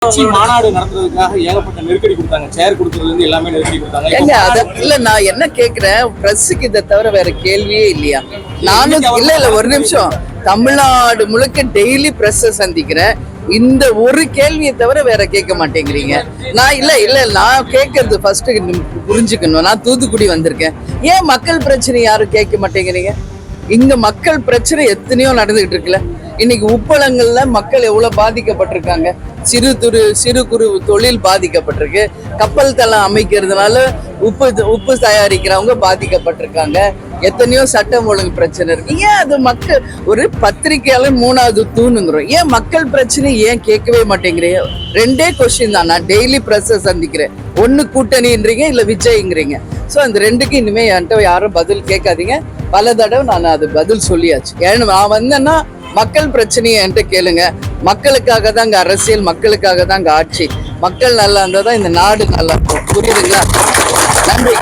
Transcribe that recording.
மாநாடு நடத்துறதுக்காக ஏகப்பட்ட நெருக்கடி கொடுத்தாங்க. சேர் கொடுத்ததுல இருந்து எல்லாமே நெருக்கடி கொடுத்தாங்க. ஏங்க அத இல்ல, நான் என்ன கேக்குறேன், பிரஸ்ஸுக்கு இதை தவிர வேற கேள்வியே இல்லையா? நானும் இல்ல ஒரு நிமிஷம், தமிழ்நாடு முழுக்க டெய்லி பிரஸ்ஸை சந்திக்கிறேன். இந்த ஒரு கேள்வியை தவிர வேற கேட்க மாட்டேங்கிறீங்க. நான் இல்ல நான் கேட்கறது ஃபர்ஸ்ட் புரிஞ்சுக்கணும். நான் தூத்துக்குடி வந்திருக்கேன். ஏன் மக்கள் பிரச்சனை யாரும் கேட்க மாட்டேங்கிறீங்க? இங்க மக்கள் பிரச்சனை எத்தனையோ நடந்துகிட்டு இருக்குல்ல. இன்னைக்கு உப்பளங்கள்ல மக்கள் எவ்வளவு பாதிக்கப்பட்டிருக்காங்க. சிறு குறு தொழில் பாதிக்கப்பட்டிருக்கு. கப்பல் தளம் அமைக்கிறதுனால உப்பு தயாரிக்கிறவங்க பாதிக்கப்பட்டிருக்காங்க. எத்தனையோ சட்டம் ஒழுங்கு பிரச்சனை இருக்கு. ஏன் அது மக்கள் ஒரு பத்திரிகையாளர் மூணாவது தூணுங்கிறோம். ஏன் மக்கள் பிரச்சனை ஏன் கேட்கவே மாட்டேங்கிறீங்க? ரெண்டே கொஸ்டின் தான் நான் டெய்லி பிரஸ் சந்திக்கிறேன். ஒண்ணு கூட்டணின்றீங்க, இல்ல விஜய்ங்கிறீங்க. ஸோ அந்த ரெண்டுக்கு இனிமே என்கிட்ட யாரும் பதில் கேட்காதீங்க. பல தடவை நான் அது பதில் சொல்லியாச்சு. ஏன்னா நான் வந்தேன்னா மக்கள் பிரச்சனையை என்கிட்ட கேளுங்க. மக்களுக்காக தான் இங்க அரசியல், மக்களுக்காக தான் இங்க ஆட்சி. மக்கள் நல்லா இருந்தா தான் இந்த நாடு நல்லா இருக்கும். புரியுதுங்களா? நன்றி.